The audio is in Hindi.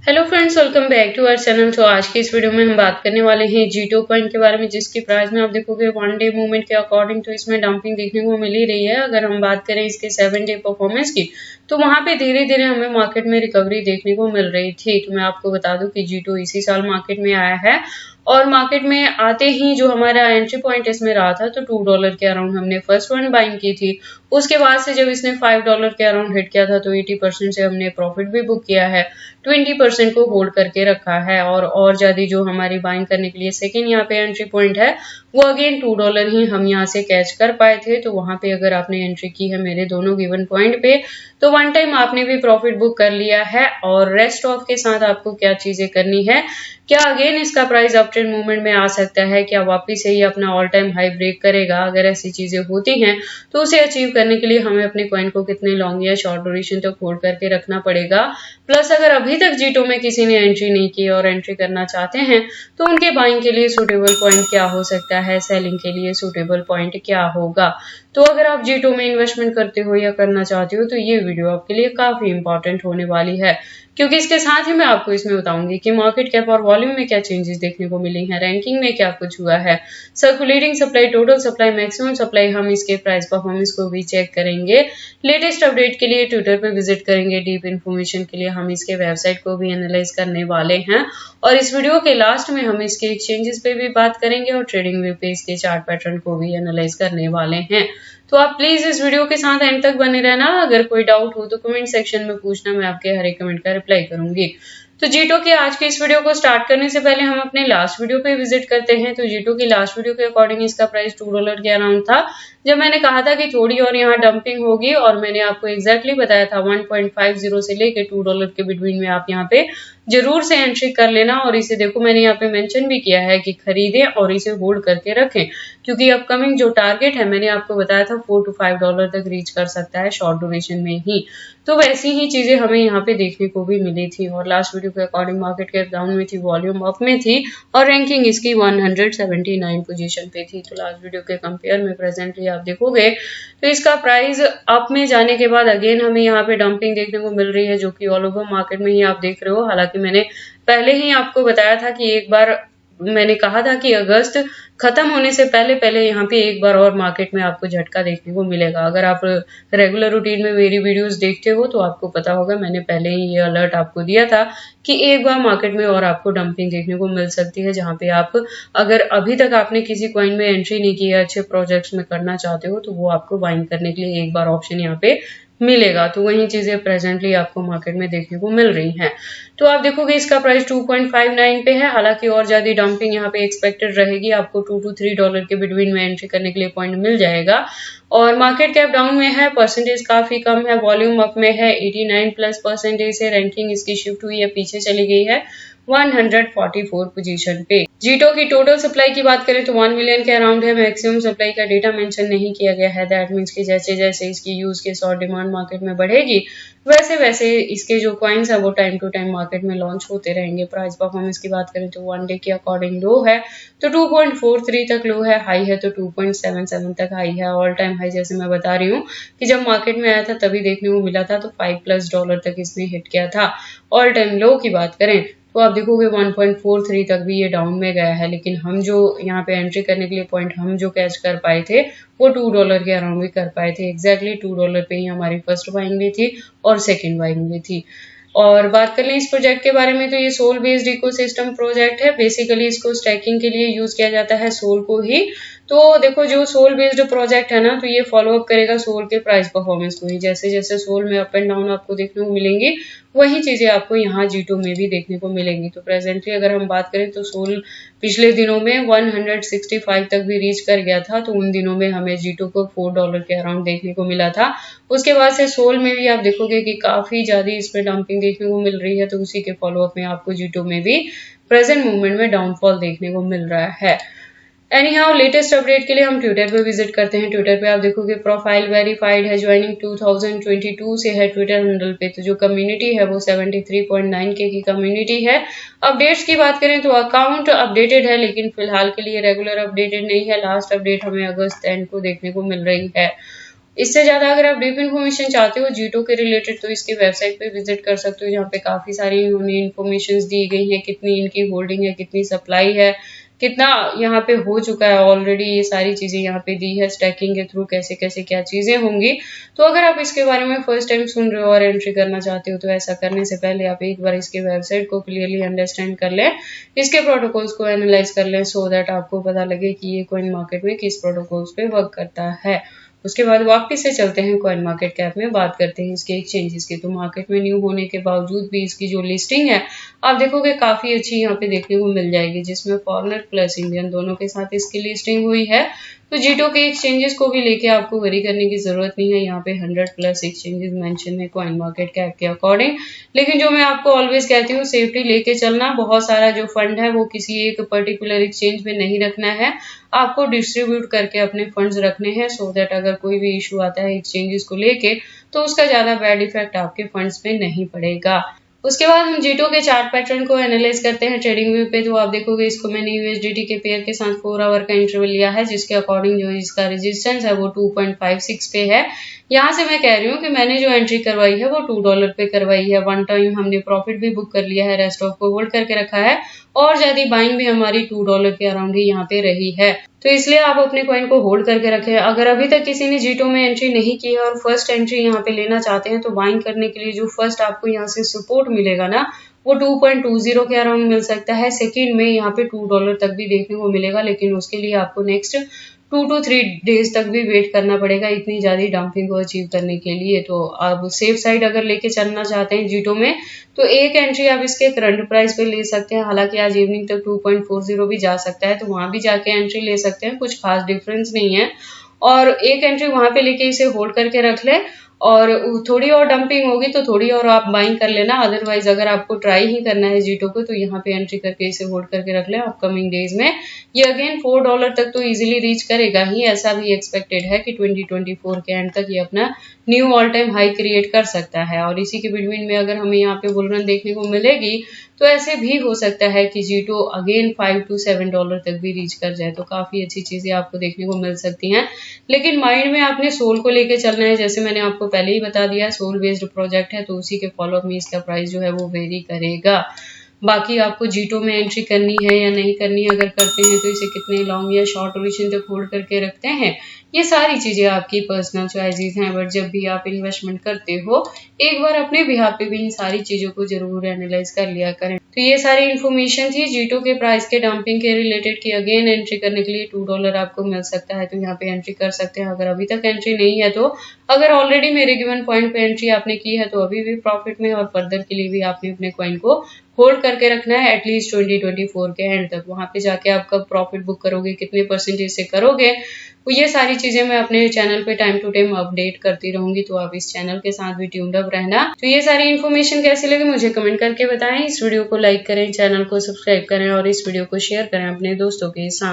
Hello friends, welcome back to our channel. तो आज की इस वीडियो में हम बात करने वाले हैं जीटो कॉइन के बारे में, जिसकी प्राइस में आप देखोगे वन डे मूवमेंट के अकॉर्डिंग तो इसमें डंपिंग देखने को मिल ही रही है। अगर हम बात करें इसके 7 डे परफॉर्मेंस की, तो वहां पे धीरे धीरे हमें मार्केट में रिकवरी देखने को मिल रही थी। तो मैं आपको बता दूं कि जीटो इसी साल मार्केट में आया है और मार्केट में आते ही जो हमारा एंट्री पॉइंट इसमें रहा था तो $2 के अराउंड हमने फर्स्ट वन बाइंग की थी। उसके बाद से जब इसने $5 के अराउंड हिट किया था तो 80% से हमने प्रॉफिट भी बुक किया है, 20% को होल्ड करके रखा है। और ज्यादा जो हमारी बाइंग करने के लिए सेकेंड यहाँ पे एंट्री पॉइंट है वो अगेन $2 ही हम यहाँ से कैच कर पाए थे। तो वहां पे अगर आपने एंट्री की है मेरे दोनों गिवन पॉइंट पे तो वन टाइम आपने भी प्रॉफिट बुक कर लिया है। और रेस्ट ऑफ के साथ आपको क्या चीजें करनी है, क्या अगेन इसका प्राइस अप ट्रेंड मूवमेंट में आ सकता है, क्या वापिस से ही अपना ऑल टाइम हाई ब्रेक करेगा। अगर ऐसी चीजें होती हैं तो उसे अचीव करने के लिए हमें अपने कॉइन को कितने लॉन्ग या शॉर्ट ड्यूरेशन तक होल्ड करके रखना पड़ेगा। प्लस अगर अभी तक जीटो में किसी ने एंट्री नहीं की और एंट्री करना चाहते हैं तो उनके बाइंग के लिए सुटेबल पॉइंट क्या हो सकता है, सेलिंग के लिए सुटेबल पॉइंट क्या होगा। तो अगर आप जीटो में इन्वेस्टमेंट करते हो या करना चाहते हो तो ये वीडियो आपके लिए काफी इंपॉर्टेंट होने वाली है, क्योंकि इसके साथ ही मैं आपको इसमें बताऊंगी कि मार्केट कैप और वॉल्यूम में क्या चेंजेस देखने को मिली हैं, रैंकिंग में क्या कुछ हुआ है, circulating supply, total supply, maximum supply, हम इसके प्राइस परफॉर्मेंस को भी चेक करेंगे। लेटेस्ट अपडेट के लिए ट्विटर पे विजिट करेंगे, डीप इन्फॉर्मेशन के लिए हम इसके वेबसाइट को भी एनालाइज करने वाले हैं। और इस वीडियो के लास्ट में हम इसके एक्सचेंजेस पे भी बात करेंगे और ट्रेडिंग व्यू पे इसके चार्ट पैटर्न को भी एनालाइज करने वाले हैं। तो आप प्लीज इस वीडियो के साथ एंड तक बने रहना। अगर कोई डाउट हो तो कमेंट सेक्शन में पूछना, मैं आपके हर एक कमेंट का रिप्लाई करूंगी। तो जीटो की आज की इस वीडियो को स्टार्ट करने से पहले हम अपने लास्ट वीडियो पे विजिट करते हैं। तो जीटो की लास्ट वीडियो के अकॉर्डिंग इसका प्राइस $2 के अराउंड था, जब मैंने कहा था कि थोड़ी और यहाँ डंपिंग होगी और मैंने आपको एग्जैक्टली बताया था 1.50 से लेके $2 के बिटवीन में आप यहाँ पे जरूर से एंट्री कर लेना। और इसे देखो मैंने यहाँ पे मेंशन भी किया है कि खरीदें और इसे होल्ड करके रखें, क्योंकि अपकमिंग जो टारगेट है मैंने आपको बताया था $4 to $5 तक रीच कर सकता है शॉर्ट ड्यूरेशन में ही। तो वैसी ही चीजें हमें यहाँ पे देखने को भी मिली थी। और लास्ट वीडियो के अकॉर्डिंग मार्केट कैप डाउन में थी, वॉल्यूम अप में थी और रैंकिंग इसकी 179 पोजीशन पे थी। तो लास्ट वीडियो के कंपेयर में प्रेजेंटली आप देखोगे तो इसका प्राइस अप में जाने के बाद अगेन हमें यहाँ पे डंपिंग देखने को मिल रही है, जो कि ऑल ओवर मार्केट में ही आप देख रहे हो। हालांकि मैंने पहले ही आपको बताया था कि एक बार मैंने कहा था कि अगस्त खत्म होने से पहले पहले यहाँ पे एक बार और मार्केट में आपको झटका देखने को मिलेगा। अगर आप रेगुलर रूटीन में मेरी वीडियोस देखते हो तो आपको पता होगा मैंने पहले ही ये अलर्ट आपको दिया था कि एक बार मार्केट में और आपको डंपिंग देखने को मिल सकती है, जहाँ पे आप अगर अभी तक आपने किसी कॉइन में एंट्री नहीं की है, अच्छे प्रोजेक्ट्स में करना चाहते हो तो वो आपको बाइंग करने के लिए एक बार ऑप्शन यहाँ पे मिलेगा। तो वही चीजें प्रेजेंटली आपको मार्केट में देखने को मिल रही हैं। तो आप देखोगे इसका प्राइस 2.59 पे है। हालांकि और ज्यादा डंपिंग यहाँ पे एक्सपेक्टेड रहेगी, आपको $2 to $3 के बिटवीन में एंट्री करने के लिए पॉइंट मिल जाएगा। और मार्केट कैप डाउन में है, परसेंटेज काफी कम है, वॉल्यूम अप में है 89+% से, रैंकिंग इसकी शिफ्ट हुई है, पीछे चली गई है 144 पोजीशन पे। जीटो की टोटल सप्लाई की बात करें तो 1 मिलियन के अराउंड है। मैक्सिमम सप्लाई का डेटा मेंशन नहीं किया गया है। दैट मींस कि जैसे जैसे इसकी यूज केस और डिमांड मार्केट में बढ़ेगी वैसे वैसे इसके जो कॉइन्स है वो टाइम टू टाइम मार्केट में लॉन्च होते रहेंगे। प्राइस परफॉर्मेंस की बात करें तो 1 डे के अकॉर्डिंग लो है तो 2.43 तक लो है, हाई है तो 2.77 तक हाई है। ऑल टाइम हाई जैसे मैं बता रही हूँ कि जब मार्केट में आया था तभी देखने को मिला था तो $5+ तक इसने हिट किया था। ऑल टाइम लो की बात करें तो आप देखोगे 1.43 तक भी ये डाउन में गया है, लेकिन हम जो यहाँ पे एंट्री करने के लिए पॉइंट हम जो कैच कर पाए थे वो $2 के अराउंड भी कर पाए थे। एग्जैक्टली $2 पे ही हमारी फर्स्ट बाइंग भी थी और सेकंड बाइंग भी थी। और बात कर लें इस प्रोजेक्ट के बारे में तो ये सोल बेस्ड इकोसिस्टम प्रोजेक्ट है। बेसिकली इसको स्टैकिंग के लिए यूज किया जाता है सोल को ही। तो देखो जो सोल बेस्ड प्रोजेक्ट है ना तो ये फॉलो अप करेगा सोल के प्राइस परफॉर्मेंस को ही। जैसे जैसे सोल में अप एंड डाउन आपको देखने को मिलेंगी वही चीजें आपको यहाँ जीटो में भी देखने को मिलेंगी। तो प्रेजेंटली अगर हम बात करें तो सोल पिछले दिनों में 165 तक भी रीच कर गया था, तो उन दिनों में हमें जीटो को $4 के अराउंड देखने को मिला था। उसके बाद से सोल में भी आप देखोगे कि काफी ज्यादा इसमें डंपिंग देखने को मिल रही है, तो उसी के फॉलोअप में आपको जीटो में भी प्रेजेंट मूवमेंट में डाउनफॉल देखने को मिल रहा है। एनी हाउ लेटेस्ट अपडेट के लिए हम ट्विटर पे विजिट करते हैं। ट्विटर पे आप देखोगे प्रोफाइल वेरीफाइड है, ज्वाइनिंग 2022 से है ट्विटर हैंडल पे। तो जो कम्युनिटी है वो 73.9K की कम्युनिटी है। अपडेट्स की बात करें तो अकाउंट अपडेटेड है, लेकिन फिलहाल के लिए रेगुलर अपडेटेड नहीं है। लास्ट अपडेट हमें अगस्त 10 को देखने को मिल रही है। इससे ज़्यादा अगर आप डीप इन्फॉर्मेशन चाहते हो जीटो के रिलेटेड तो इसकी वेबसाइट पे विजिट कर सकते हो, जहाँ पे काफ़ी सारी इन्होंने इन्फॉर्मेशन दी गई है, कितनी इनकी होल्डिंग है, कितनी सप्लाई है, कितना यहाँ पे हो चुका है ऑलरेडी, ये सारी चीजें यहाँ पे दी है स्टैकिंग के थ्रू कैसे कैसे क्या चीजें होंगी। तो अगर आप इसके बारे में फर्स्ट टाइम सुन रहे हो और एंट्री करना चाहते हो तो ऐसा करने से पहले आप एक बार इसके वेबसाइट को क्लियरली अंडरस्टैंड कर लें, इसके प्रोटोकॉल्स को एनालाइज कर लें, सो दैट आपको पता लगे कि ये कॉइन मार्केट में किस प्रोटोकॉल्स पे वर्क करता है। उसके बाद वापस से चलते हैं कॉइन मार्केट कैप में, बात करते हैं इसके एक्सचेंजेस की। तो मार्केट में न्यू होने के बावजूद भी इसकी जो लिस्टिंग है आप देखोगे काफी अच्छी यहाँ पे देखने को मिल जाएगी, जिसमें फॉरेनर प्लस इंडियन दोनों के साथ इसकी लिस्टिंग हुई है। तो जीटो के एक्सचेंजेस को भी लेके आपको वरी करने की जरूरत नहीं है, यहाँ पे 100 प्लस एक्सचेंजेस मेंशन है कॉइन मार्केट कैप के अकॉर्डिंग। लेकिन जो मैं आपको ऑलवेज कहती हूँ, सेफ्टी लेके चलना, बहुत सारा जो फंड है वो किसी एक पर्टिकुलर एक्सचेंज में नहीं रखना है, आपको डिस्ट्रीब्यूट करके अपने फंड्स रखने हैं, सो दैट अगर कोई भी इशू आता है एक्सचेंजेस को लेके तो उसका ज्यादा बैड इफेक्ट आपके फंड्स पे नहीं पड़ेगा। उसके बाद हम जीटो के चार्ट पैटर्न को एनालाइज करते हैं ट्रेडिंग व्यू पे। तो आप देखोगे इसको मैंने यूएसडीटी के पेयर के साथ 4 आवर का इंटरवल लिया है, जिसके अकॉर्डिंग जो इसका रेजिस्टेंस है वो 2.56 पे है। यहाँ से मैं कह रही हूँ कि मैंने जो एंट्री करवाई है वो $2 पे करवाई है। वन टाइम हमने प्रॉफिट भी बुक कर लिया है, रेस्ट ऑफ को होल्ड करके रखा है, और ज्यादा बाइंग भी हमारी $2 के अराउंड ही यहाँ पे रही है। तो इसलिए आप अपने कॉइन को होल्ड करके रखें। अगर अभी तक किसी ने जीटो में एंट्री नहीं की है और फर्स्ट एंट्री यहाँ पे लेना चाहते हैं तो बाइंग करने के लिए जो फर्स्ट आपको यहाँ से सपोर्ट मिलेगा ना वो 2.20 के अराउंड मिल सकता है। सेकेंड में यहाँ पे $2 तक भी देखने को मिलेगा, लेकिन उसके लिए आपको नेक्स्ट 2 to 3 डेज तक भी वेट करना पड़ेगा इतनी ज्यादा डंपिंग को अचीव करने के लिए। तो आप सेफ साइड अगर लेके चलना चाहते हैं जीटो में तो एक एंट्री आप इसके करंट प्राइस पे ले सकते हैं। हालांकि आज इवनिंग तक 2.40 भी जा सकता है, तो वहां भी जाके एंट्री ले सकते हैं, कुछ खास डिफरेंस नहीं है। और एक एंट्री वहां पे लेके इसे होल्ड करके रख ले, और थोड़ी और डंपिंग होगी तो थोड़ी और आप बाइंग कर लेना। अदरवाइज अगर आपको ट्राई ही करना है जीटो को तो यहाँ पे एंट्री करके इसे होल्ड करके रख ले। अपकमिंग डेज में ये अगेन $4 तक तो इजीली रीच करेगा ही, ऐसा भी एक्सपेक्टेड है कि 2024 के एंड तक ये अपना knew all time high create कर सकता है। और इसी के बिटवीन में अगर हमें यहाँ पे बुल रन देखने को मिलेगी तो ऐसे भी हो सकता है कि जीटो अगेन $5 to $7 तक भी रीच कर जाए, तो काफी अच्छी चीजें आपको देखने को मिल सकती हैं। लेकिन माइंड में आपने सोल को लेके चलना है, जैसे मैंने आपको पहले ही बता दिया सोल बेस्ड प्रोजेक्ट है, तो उसी के फॉलोअप में इसका प्राइस जो है वो वेरी करेगा। बाकी आपको जीटो में एंट्री करनी है या नहीं करनी है, अगर करते हैं तो इसे कितने लॉन्ग या शॉर्ट ड्यूरेशन तक होल्ड करके रखते हैं, ये सारी चीजें आपकी पर्सनल चॉइसेस हैं। बट जब भी आप इन्वेस्टमेंट करते हो एक बार अपने बिहाफ पे भी इन सारी चीजों को जरूर एनालाइज कर लिया करें। तो ये सारी इन्फॉर्मेशन थी जीटो के प्राइस के डंपिंग के रिलेटेड की अगेन एंट्री करने के लिए $2 आपको मिल सकता है, तो यहाँ पे एंट्री कर सकते हैं। अगर अभी तक एंट्री नहीं है तो, अगर ऑलरेडी मेरे गिवन पॉइंट पे एंट्री आपने की है तो अभी भी प्रॉफिट में, और फर्दर के लिए भी आपने अपने कॉइन को होल्ड करके रखना है एटलीस्ट 2024 के एंड तक। वहां पे जाके आप कब प्रॉफिट बुक करोगे, कितने परसेंटेज से करोगे, तो ये सारी चीजें मैं अपने चैनल पे टाइम टू टाइम अपडेट करती रहूंगी, तो आप इस चैनल के साथ भी ट्यून्ड अप रहना। तो ये सारी इन्फॉर्मेशन कैसी लगी मुझे कमेंट करके बताएं। इस वीडियो को लाइक करें, चैनल को सब्सक्राइब करें और इस वीडियो को शेयर करें अपने दोस्तों के साथ।